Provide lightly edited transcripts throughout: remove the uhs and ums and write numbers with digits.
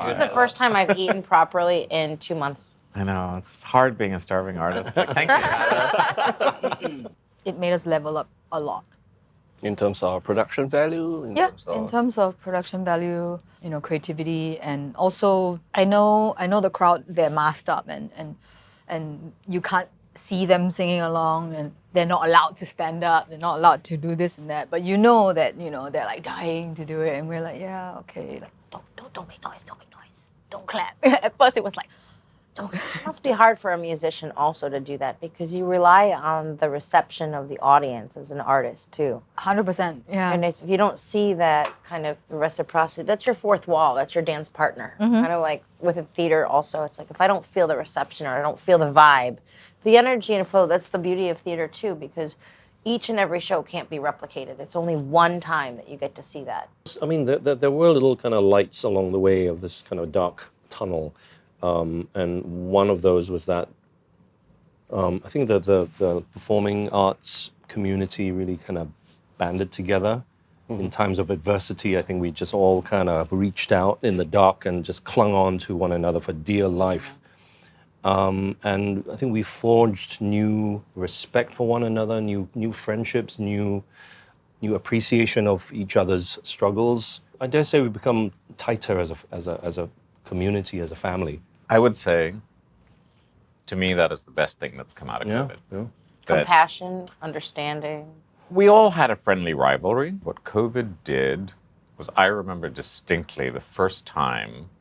This is the first time I've eaten properly in 2 months. I know, it's hard being a starving artist. Like, thank you, Tyler. It made us level up a lot. In terms of production value? In terms of production value, creativity, and also I know the crowd, they're masked up and you can't see them singing along, and they're not allowed to stand up, they're not allowed to do this and that, but that they're like dying to do it, and we're like, yeah, okay, like don't make noise, don't clap. At first it was like, don't. It must be hard for a musician also to do that because you rely on the reception of the audience as an artist too. 100%, yeah. And if you don't see that kind of reciprocity, that's your fourth wall, that's your dance partner. Kind of like with a theater also, it's like if I don't feel the reception or I don't feel the vibe, the energy and flow, that's the beauty of theater too, because each and every show can't be replicated. It's only one time that you get to see that. I mean, there were little kind of lights along the way of this kind of dark tunnel. And one of those was that I think that the performing arts community really kind of banded together in times of adversity. I think we just all kind of reached out in the dark and just clung on to one another for dear life. And I think we forged new respect for one another, new friendships, new appreciation of each other's struggles. I dare say we've become tighter as a community, as a family. I would say, to me, that is the best thing that's come out of COVID. Yeah. Compassion, understanding. We all had a friendly rivalry. What COVID did was, I remember distinctly the first time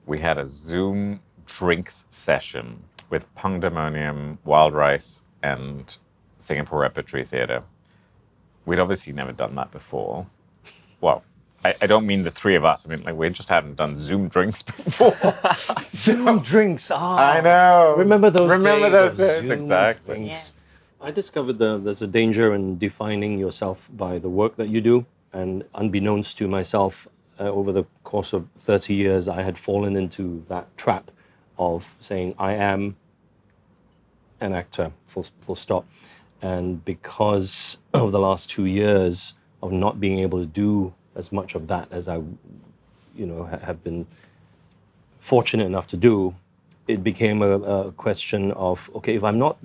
we had a Zoom drinks session with Pandemonium, Wild Rice, and Singapore Repertory Theatre. We'd obviously never done that before. Well, I don't mean the three of us. I mean, like, we just hadn't done Zoom drinks before. Zoom drinks. I know. Remember those days? Zoom exactly. Drinks. Yeah. I discovered there's a danger in defining yourself by the work that you do. And unbeknownst to myself, over the course of 30 years, I had fallen into that trap of saying, I am an actor, full stop. And because of the last 2 years of not being able to do as much of that as I, have been fortunate enough to do, it became a question of, okay, if I'm not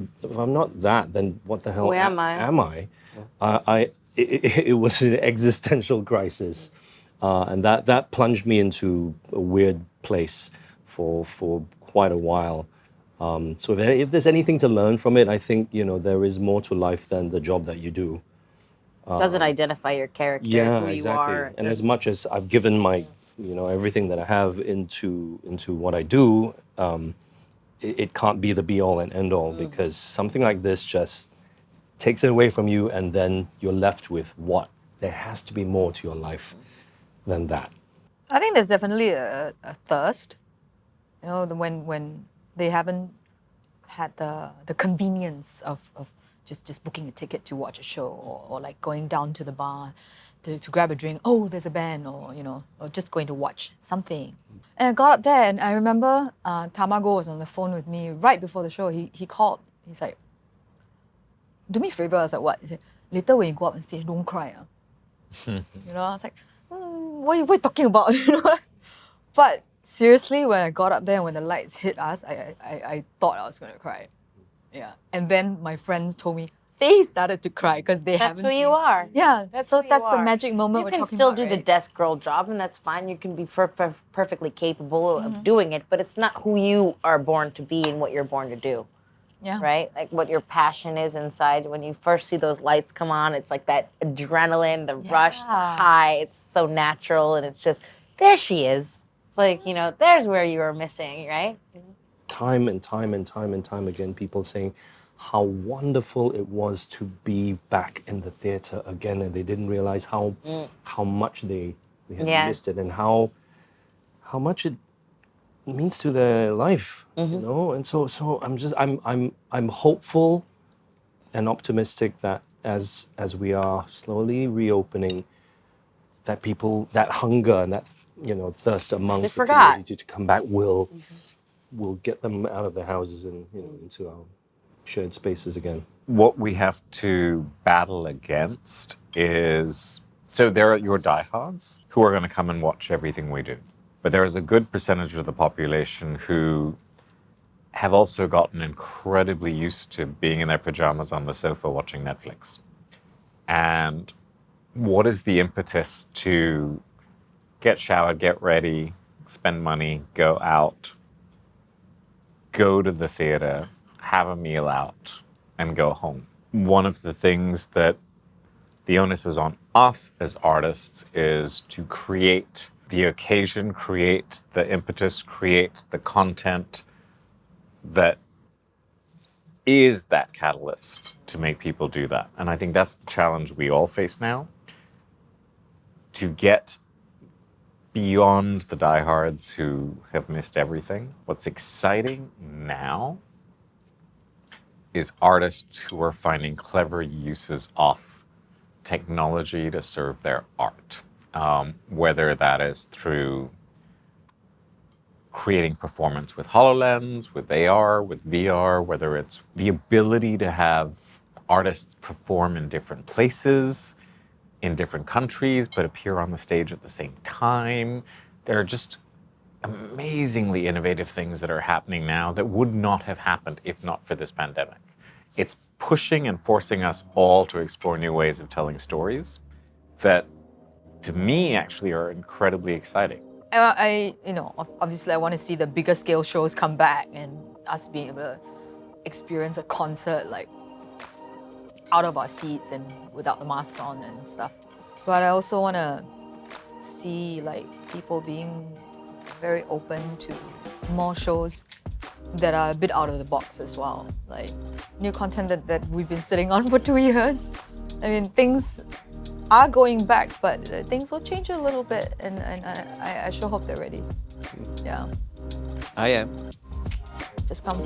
that, then what the hell Who am I? Am I? It was an existential crisis, and that plunged me into a weird place for quite a while. So if there's anything to learn from it, I think there is more to life than the job that you do. Doesn't identify your character, who you are. And as much as I've given my, everything that I have into what I do, it can't be the be-all and end-all because something like this just takes it away from you, and then you're left with what? There has to be more to your life than that. I think there's definitely a thirst, when they haven't had the convenience of just booking a ticket to watch a show or like going down to the bar to grab a drink. Oh, there's a band, or just going to watch something. And I got up there, and I remember Tamago was on the phone with me right before the show. He called. He's like, do me a favor. I was like, what? He said, later when you go up on stage, don't cry. I was like, what are you talking about? But seriously, when I got up there and when the lights hit us, I thought I was going to cry. Yeah. And then my friends told me they started to cry because they haven't seen. That's who you are. Yeah. That's the magic moment we're talking about. You can still do the desk girl job, and that's fine. You can be perfectly capable of doing it, but it's not who you are born to be and what you're born to do. Yeah. Right? Like what your passion is inside. When you first see those lights come on, it's like that adrenaline, the rush, the high. It's so natural, and it's just, there she is. It's like, there's where you were missing, right? Time and time again, people saying how wonderful it was to be back in the theatre again, and they didn't realize how much they had missed it, and how much it means to their life, And so I'm hopeful and optimistic that as we are slowly reopening, that people, that hunger and that thirst amongst the community to come back will get them out of their houses and into our shared spaces again. What we have to battle against is, so there are your diehards who are going to come and watch everything we do. But there is a good percentage of the population who have also gotten incredibly used to being in their pajamas on the sofa watching Netflix. And what is the impetus to get showered, get ready, spend money, go out, go to the theater, have a meal out, and go home? One of the things that the onus is on us as artists is to create the occasion, create the impetus, create the content that is that catalyst to make people do that. And I think that's the challenge we all face now, to get beyond the diehards who have missed everything. What's exciting now is artists who are finding clever uses of technology to serve their art, whether that is through creating performance with HoloLens, with AR, with VR, whether it's the ability to have artists perform in different places, in different countries, but appear on the stage at the same time. There are just amazingly innovative things that are happening now that would not have happened if not for this pandemic. It's pushing and forcing us all to explore new ways of telling stories that, to me, actually are incredibly exciting. Obviously I want to see the bigger scale shows come back and us being able to experience a concert like out of our seats and without the masks on and stuff. But I also want to see like people being very open to more shows that are a bit out of the box as well. Like new content that we've been sitting on for 2 years. I mean, things are going back, but things will change a little bit, and I sure hope they're ready. Yeah. I am. Just come.